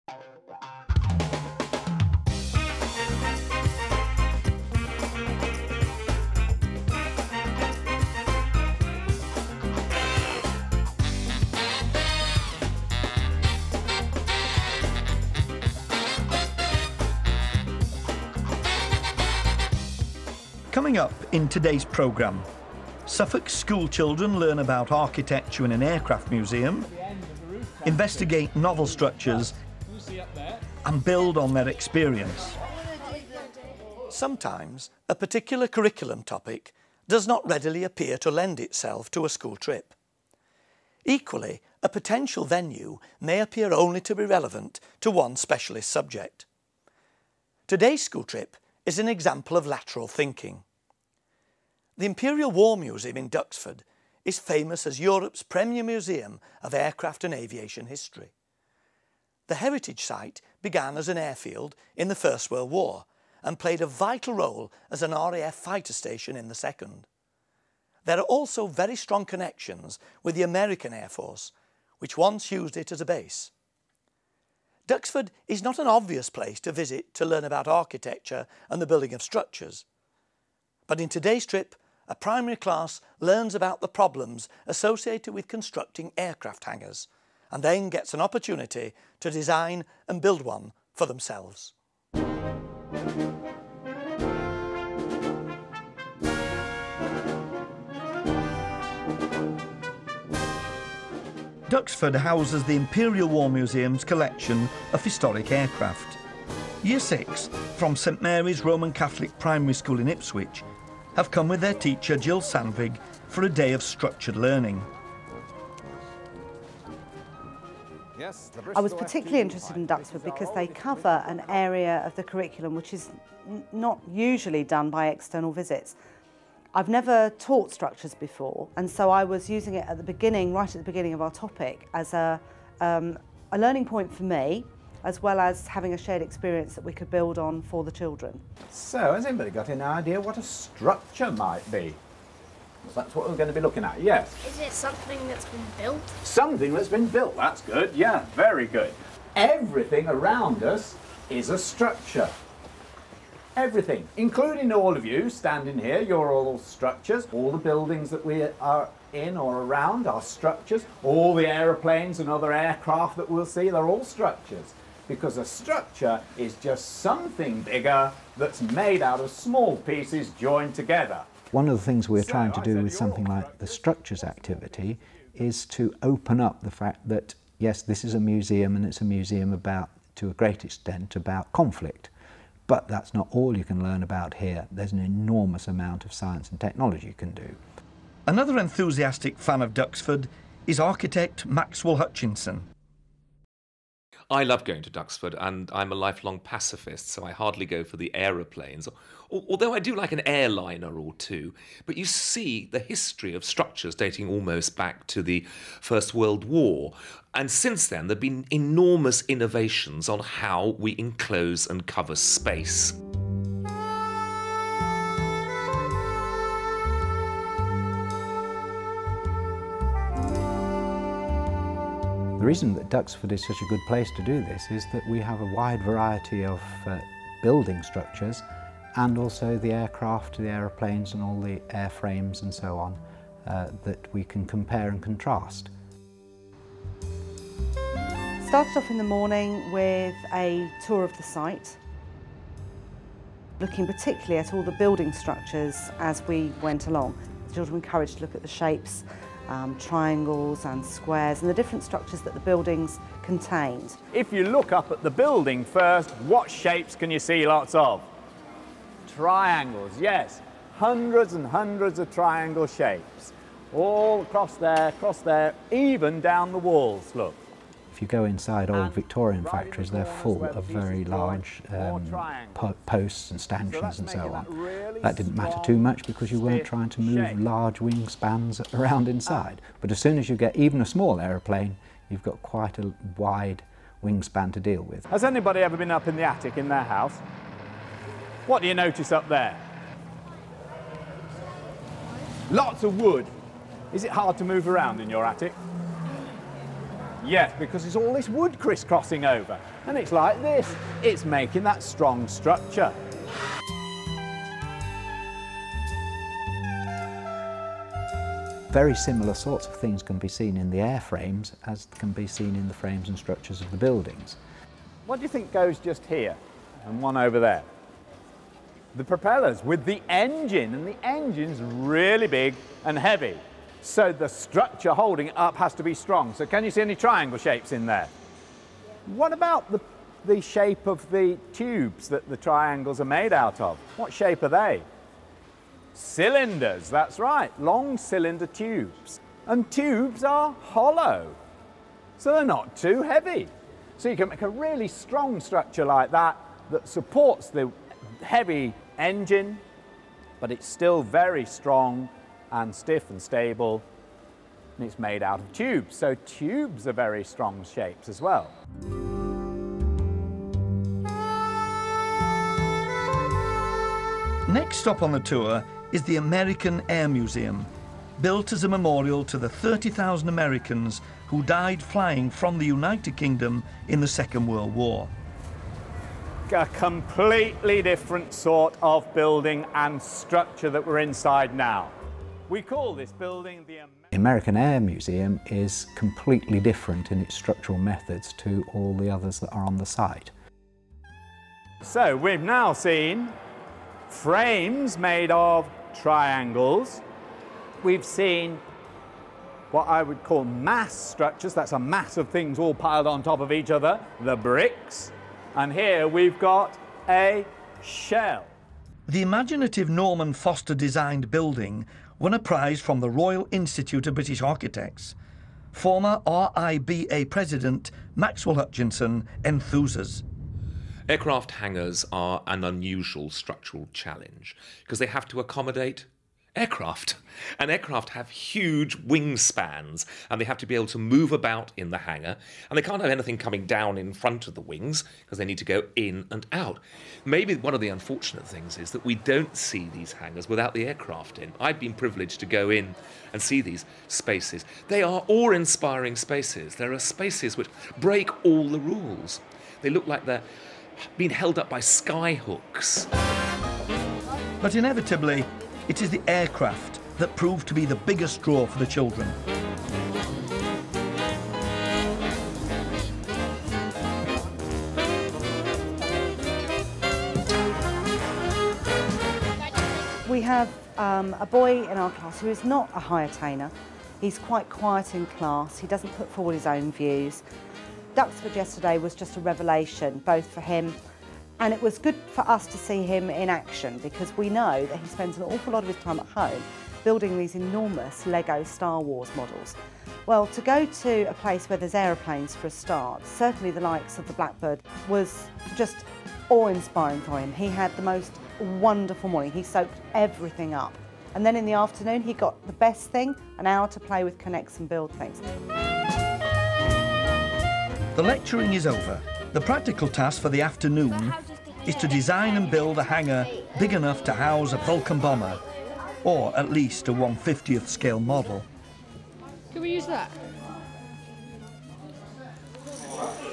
Coming up in today's programme, Suffolk school children learn about architecture in an aircraft museum, investigate novel structures and build on their experience. Sometimes a particular curriculum topic does not readily appear to lend itself to a school trip. Equally, a potential venue may appear only to be relevant to one specialist subject. Today's school trip is an example of lateral thinking. The Imperial War Museum in Duxford is famous as Europe's premier museum of aircraft and aviation history. The heritage site began as an airfield in the First World War and played a vital role as an RAF fighter station in the Second. There are also very strong connections with the American Air Force, which once used it as a base. Duxford is not an obvious place to visit to learn about architecture and the building of structures. But in today's trip, a primary class learns about the problems associated with constructing aircraft hangars and then gets an opportunity to design and build one for themselves. Duxford houses the Imperial War Museum's collection of historic aircraft. Year 6 from St Mary's Roman Catholic Primary School in Ipswich have come with their teacher Jill Sandvig for a day of structured learning. I was particularly interested in Duxford because they cover an area of the curriculum which is not usually done by external visits. I've never taught structures before, and so I was using it at the beginning, right at the beginning of our topic, as a learning point for me, as well as having a shared experience that we could build on for the children. So, has anybody got an idea what a structure might be? That's what we're going to be looking at, yes. Is it something that's been built? Something that's been built, that's good, yeah, very good. Everything around us is a structure. Everything, including all of you standing here, you're all structures. All the buildings that we are in or around are structures. All the aeroplanes and other aircraft that we'll see, they're all structures. Because a structure is just something bigger that's made out of small pieces joined together. One of the things we're trying to do with something like the structures activity is to open up the fact that, yes, this is a museum and it's a museum about, to a great extent, about conflict. But that's not all you can learn about here. There's an enormous amount of science and technology you can do. Another enthusiastic fan of Duxford is architect Maxwell Hutchinson. I love going to Duxford, and I'm a lifelong pacifist, so I hardly go for the aeroplanes, although I do like an airliner or two. But you see the history of structures dating almost back to the First World War, and since then there have been enormous innovations on how we enclose and cover space. The reason that Duxford is such a good place to do this is that we have a wide variety of building structures, and also the aircraft, the aeroplanes and all the airframes and so on that we can compare and contrast. Started off in the morning with a tour of the site, looking particularly at all the building structures as we went along. The children were encouraged to look at the shapes, triangles and squares and the different structures that the buildings contained. If you look up at the building first, what shapes can you see lots of? Triangles, yes. Hundreds and hundreds of triangle shapes. All across there, even down the walls, look. If you go inside old Victorian factories, they're full of very large posts and stanchions and so on. That didn't matter too much because you weren't trying to move large wingspans around inside. But as soon as you get even a small aeroplane, you've got quite a wide wingspan to deal with. Has anybody ever been up in the attic in their house? What do you notice up there? Lots of wood. Is it hard to move around in your attic? Yes, because it's all this wood crisscrossing over. And it's like this. It's making that strong structure. Very similar sorts of things can be seen in the airframes as can be seen in the frames and structures of the buildings. What do you think goes just here and one over there? The propellers with the engine, and the engine's really big and heavy. So the structure holding it up has to be strong. So can you see any triangle shapes in there? What about the shape of the tubes that the triangles are made out of? What shape are they? Cylinders, that's right, long cylinder tubes. And tubes are hollow, so they're not too heavy. So you can make a really strong structure like that that supports the heavy engine, but it's still very strong and stiff and stable, and it's made out of tubes. So tubes are very strong shapes as well. Next stop on the tour is the American Air Museum, built as a memorial to the 30,000 Americans who died flying from the United Kingdom in the Second World War. A completely different sort of building and structure that we're inside now. We call this building the American Air Museum is completely different in its structural methods to all the others that are on the site. So we've now seen frames made of triangles. We've seen what I would call mass structures. That's a mass of things all piled on top of each other, the bricks. And here we've got a shell. The imaginative Norman Foster designed building won a prize from the Royal Institute of British Architects. Former RIBA President Maxwell Hutchinson enthuses. Aircraft hangars are an unusual structural challenge because they have to accommodate aircraft. And aircraft have huge wingspans and they have to be able to move about in the hangar, and they can't have anything coming down in front of the wings because they need to go in and out. Maybe one of the unfortunate things is that we don't see these hangars without the aircraft in. I've been privileged to go in and see these spaces. They are awe-inspiring spaces. There are spaces which break all the rules. They look like they're being held up by sky hooks. But inevitably, it is the aircraft that proved to be the biggest draw for the children. We have a boy in our class who is not a high attainer. He's quite quiet in class. He doesn't put forward his own views. Duxford yesterday was just a revelation, both for him, and it was good for us to see him in action because we know that he spends an awful lot of his time at home building these enormous Lego Star Wars models. Well, to go to a place where there's aeroplanes for a start, certainly the likes of the Blackbird, was just awe-inspiring for him. He had the most wonderful morning. He soaked everything up. And then in the afternoon, he got the best thing, an hour to play with Connects and build things. The lecturing is over. The practical task for the afternoon is to design and build a hangar big enough to house a Vulcan bomber, or at least a 1/50th scale model. Can we use that?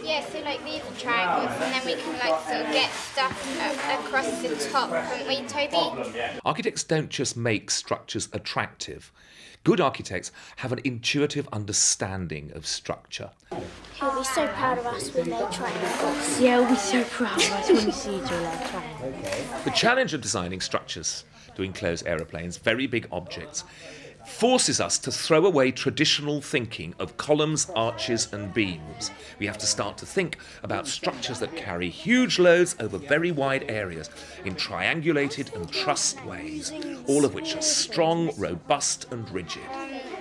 Yeah, so like these are triangles and then we can like sort of get stuff across the top, can't we, Toby? Architects don't just make structures attractive. Good architects have an intuitive understanding of structure. He'll be so proud of us when we made triangles. Yeah, we'll be so proud of us when we see each other triangles. The challenge of designing structures to enclose aeroplanes, very big objects, forces us to throw away traditional thinking of columns, arches and beams. We have to start to think about structures that carry huge loads over very wide areas in triangulated and trussed ways, all of which are strong, robust and rigid.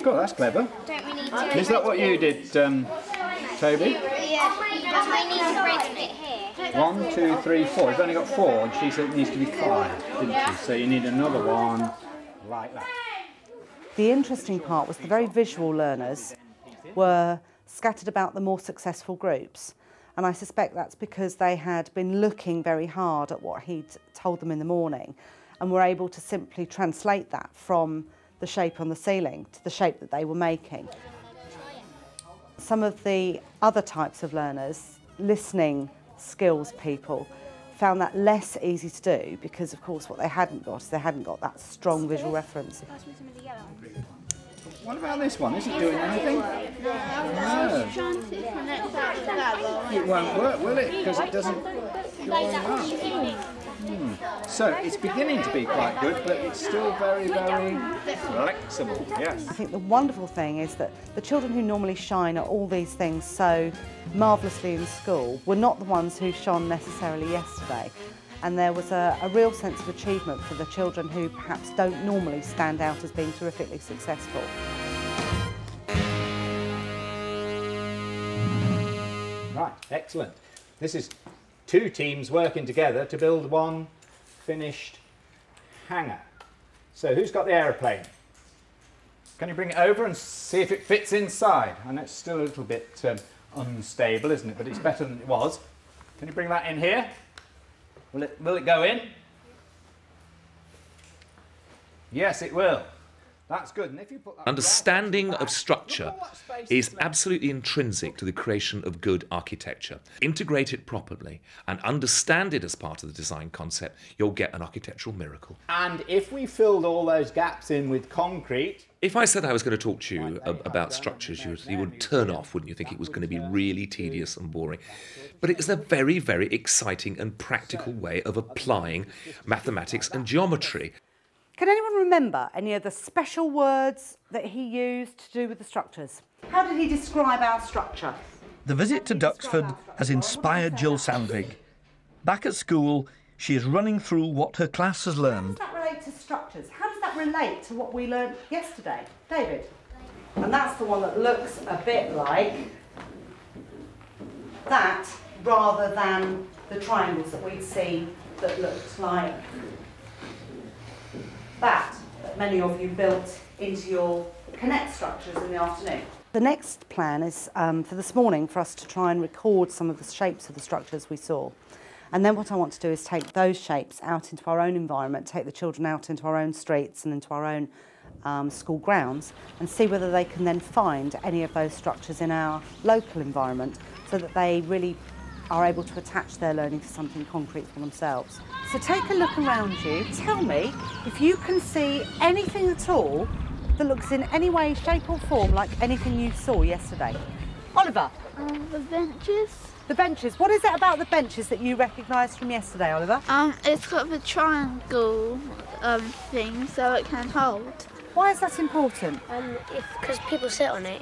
Cool, that's clever. Don't we need to... Is that what you did, Toby? Yeah, don't we need to raise it here? 1, 2, 3, 4. You've only got 4, and she said it needs to be 5, didn't she? So you need another one like that. The interesting part was the very visual learners were scattered about the more successful groups. And I suspect that's because they had been looking very hard at what he'd told them in the morning and were able to simply translate that from the shape on the ceiling to the shape that they were making. some of the other types of learners, listening skills people, found that less easy to do because, of course, what they hadn't got is they hadn't got that strong visual reference. What about this one? Is it doing anything? No. It won't work, will it? Because it doesn't join up. So it's beginning to be quite good, but it's still very, very flexible. Yes. I think the wonderful thing is that the children who normally shine at all these things so marvellously in school were not the ones who shone necessarily yesterday. And there was a real sense of achievement for the children who perhaps don't normally stand out as being terrifically successful. Right, excellent. This is two teams working together to build one finished hangar. So who's got the aeroplane? Can you bring it over and see if it fits inside? I know it's still a little bit unstable, isn't it? But it's better than it was. Can you bring that in here? Will it go in? Yes, it will. That's good. And if you put that Understanding of structure is absolutely intrinsic to the creation of good architecture. Integrate it properly and understand it as part of the design concept, you'll get an architectural miracle. And if we filled all those gaps in with concrete... If I said I was going to talk to you about structures, you would turn off, wouldn't you? Think it was going to be really tedious and boring. But it is a very, very exciting and practical way of applying mathematics and geometry. Can anyone remember any of the special words that he used to do with the structures? How did he describe our structure? The visit to Duxford has inspired Jill Sandvig. Back at school, she is running through what her class has learned. How does that relate to structures? How does that relate to what we learned yesterday? David? And that's the one that looks a bit like that, rather than the triangles that we'd seen that looked like that many of you built into your Connect structures in the afternoon. The next plan is for this morning for us to try and record some of the shapes of the structures we saw. And then what I want to do is take those shapes out into our own environment, take the children out into our own streets and into our own school grounds and see whether they can then find any of those structures in our local environment so that they really are able to attach their learning to something concrete for themselves. So take a look around you, tell me if you can see anything at all that looks in any way, shape or form like anything you saw yesterday. Oliver? The benches. The benches. What is it about the benches that you recognised from yesterday, Oliver? It's got the triangle thing so it can hold. Why is that important? Because people sit on it,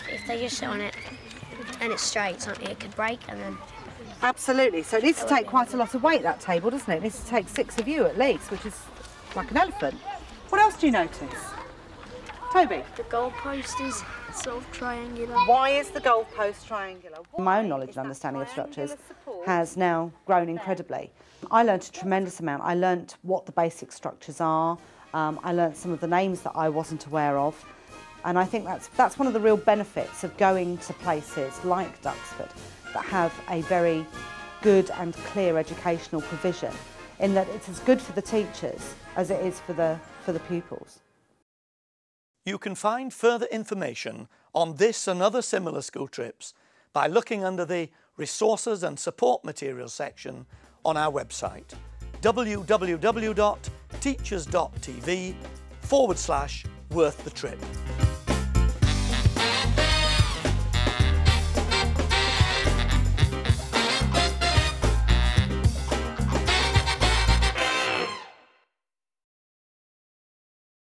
if they just sit on it and it's straight, it could break and then... Absolutely. So it needs to take quite a lot of weight, that table, doesn't it? It needs to take 6 of you at least, which is like an elephant. What else do you notice? Toby? The goalpost is sort of triangular. Why is the goalpost triangular? My own knowledge and understanding of structures has now grown incredibly. I learnt a tremendous amount. I learnt what the basic structures are. I learnt some of the names that I wasn't aware of. And I think that's one of the real benefits of going to places like Duxford that have a very good and clear educational provision, in that it's as good for the teachers as it is for the pupils. You can find further information on this and other similar school trips by looking under the Resources and Support Materials section on our website www.teachers.tv/worth the trip.